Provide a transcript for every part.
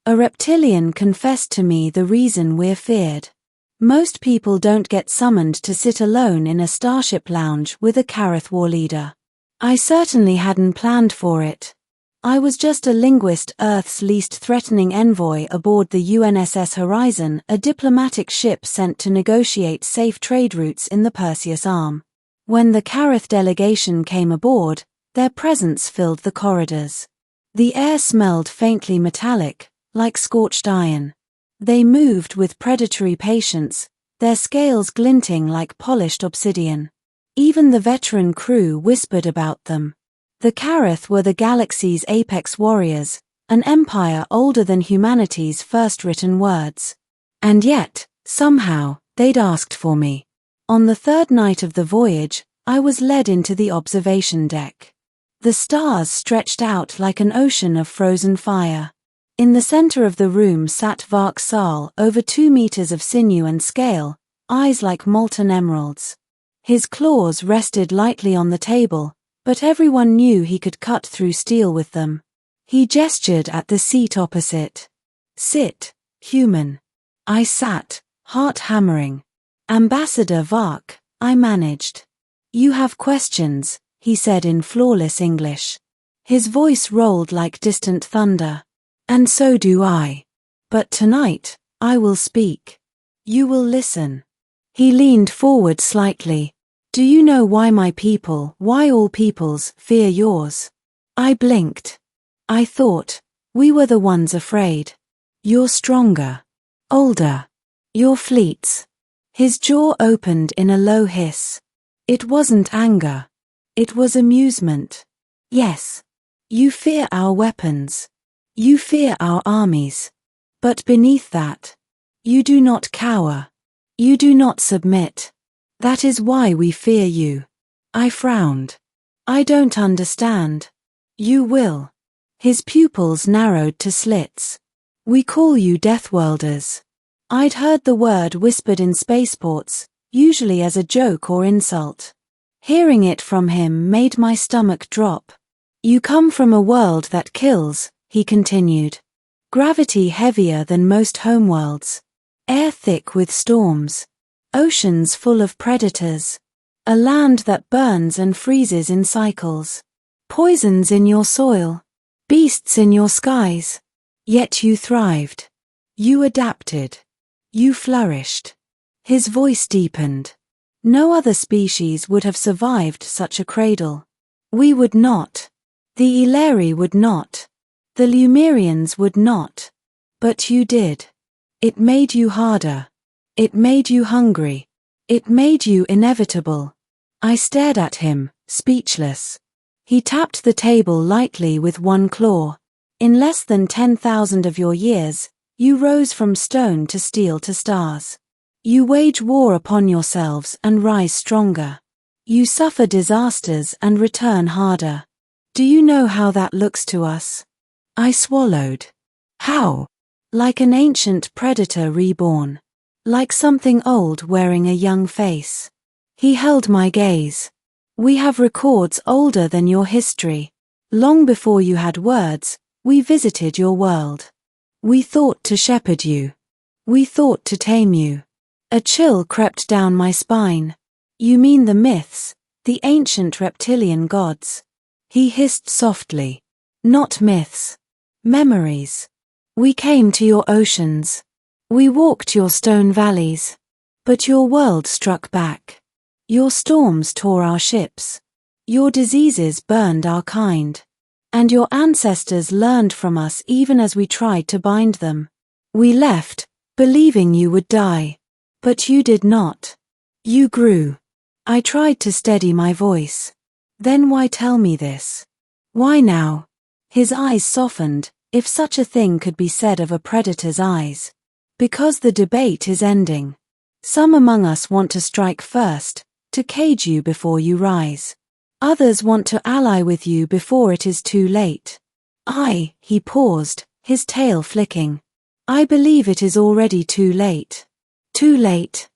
A reptilian confessed to me the reason we're feared. Most people don't get summoned to sit alone in a starship lounge with a Kareth war leader. I certainly hadn't planned for it. I was just a linguist, Earth's least threatening envoy aboard the UNSS Horizon, a diplomatic ship sent to negotiate safe trade routes in the Perseus Arm. When the Kareth delegation came aboard, their presence filled the corridors. The air smelled faintly metallic, like scorched iron. They moved with predatory patience, their scales glinting like polished obsidian. Even the veteran crew whispered about them. The Kareth were the galaxy's apex warriors, an empire older than humanity's first written words. And yet, somehow, they'd asked for me. On the third night of the voyage, I was led into the observation deck. The stars stretched out like an ocean of frozen fire. In the center of the room sat Vark Sal, over 2 meters of sinew and scale, eyes like molten emeralds. His claws rested lightly on the table, but everyone knew he could cut through steel with them. He gestured at the seat opposite. "Sit, human." I sat, heart hammering. "Ambassador Vark," I managed. "You have questions," he said in flawless English. His voice rolled like distant thunder. "And so do I. But tonight, I will speak. You will listen." He leaned forward slightly. "Do you know why my people, why all peoples, fear yours?" I blinked. I thought, we were the ones afraid. "You're stronger. Older. Your fleets." His jaw opened in a low hiss. It wasn't anger. It was amusement. "Yes. You fear our weapons. You fear our armies. But beneath that, you do not cower. You do not submit. That is why we fear you." I frowned. "I don't understand." "You will." His pupils narrowed to slits. "We call you Deathworlders." I'd heard the word whispered in spaceports, usually as a joke or insult. Hearing it from him made my stomach drop. "You come from a world that kills," he continued. "Gravity heavier than most homeworlds. Air thick with storms. Oceans full of predators. A land that burns and freezes in cycles. Poisons in your soil. Beasts in your skies. Yet you thrived. You adapted. You flourished." His voice deepened. "No other species would have survived such a cradle. We would not. The Ileri would not. The Lumerians would not. But you did. It made you harder. It made you hungry. It made you inevitable." I stared at him, speechless. He tapped the table lightly with one claw. "In less than 10,000 of your years, you rose from stone to steel to stars. You wage war upon yourselves and rise stronger. You suffer disasters and return harder. Do you know how that looks to us?" I swallowed. "How?" "Like an ancient predator reborn. Like something old wearing a young face." He held my gaze. "We have records older than your history. Long before you had words, we visited your world. We thought to shepherd you. We thought to tame you." A chill crept down my spine. "You mean the myths, the ancient reptilian gods?" He hissed softly. "Not myths. Memories. We came to your oceans. We walked your stone valleys. But your world struck back. Your storms tore our ships. Your diseases burned our kind. And your ancestors learned from us even as we tried to bind them. We left, believing you would die. But you did not. You grew." I tried to steady my voice. "Then why tell me this? Why now?" His eyes softened, if such a thing could be said of a predator's eyes. "Because the debate is ending. Some among us want to strike first, to cage you before you rise. Others want to ally with you before it is too late. He paused, his tail flicking. "I believe it is already too late." "Too late?"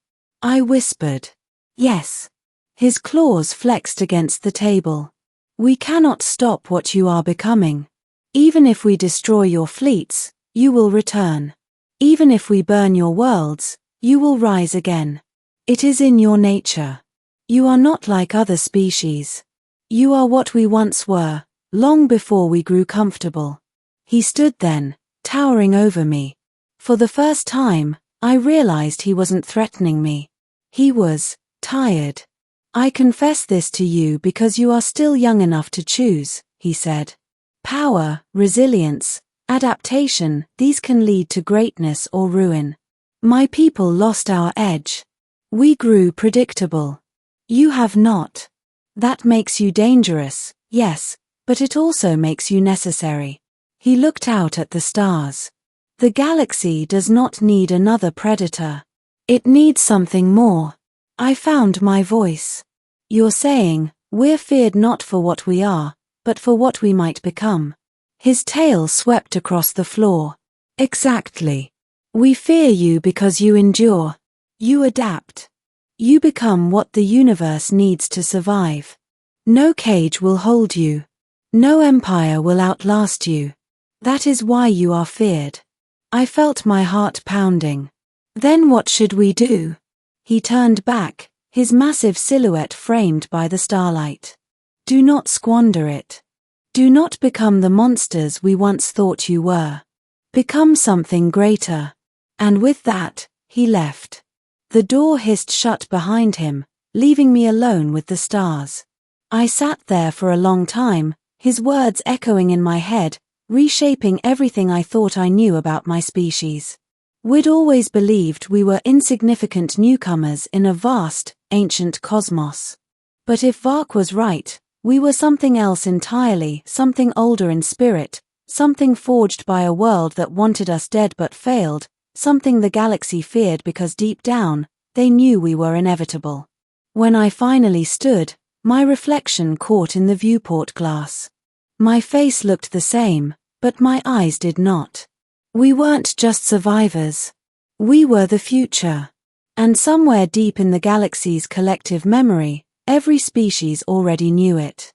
I whispered. "Yes." His claws flexed against the table. "We cannot stop what you are becoming. Even if we destroy your fleets, You will return. Even if we burn your worlds, you will rise again. It is in your nature. You are not like other species. You are what we once were, long before we grew comfortable. He stood then, towering over me. For the first time, I realized he wasn't threatening me. He was tired. I confess this to you because you are still young enough to choose, he said. Power, resilience, adaptation, these can lead to greatness or ruin. My people lost our edge. We grew predictable. You have not. That makes you dangerous, yes, but it also makes you necessary. He looked out at the stars. The galaxy does not need another predator. It needs something more. I found my voice. You're saying, we're feared not for what we are, but for what we might become. His tail swept across the floor. Exactly. We fear you because you endure. You adapt. You become what the universe needs to survive. No cage will hold you. No empire will outlast you. That is why you are feared. I felt my heart pounding. Then what should we do? He turned back, his massive silhouette framed by the starlight. Do not squander it. Do not become the monsters we once thought you were. Become something greater. And with that, he left. The door hissed shut behind him, leaving me alone with the stars. I sat there for a long time, his words echoing in my head, reshaping everything I thought I knew about my species. We'd always believed we were insignificant newcomers in a vast, ancient cosmos. But if Vark was right, we were something else entirely, something older in spirit, something forged by a world that wanted us dead but failed, something the galaxy feared because deep down, they knew we were inevitable. When I finally stood, my reflection caught in the viewport glass. My face looked the same, but my eyes did not. We weren't just survivors. We were the future. And somewhere deep in the galaxy's collective memory, every species already knew it.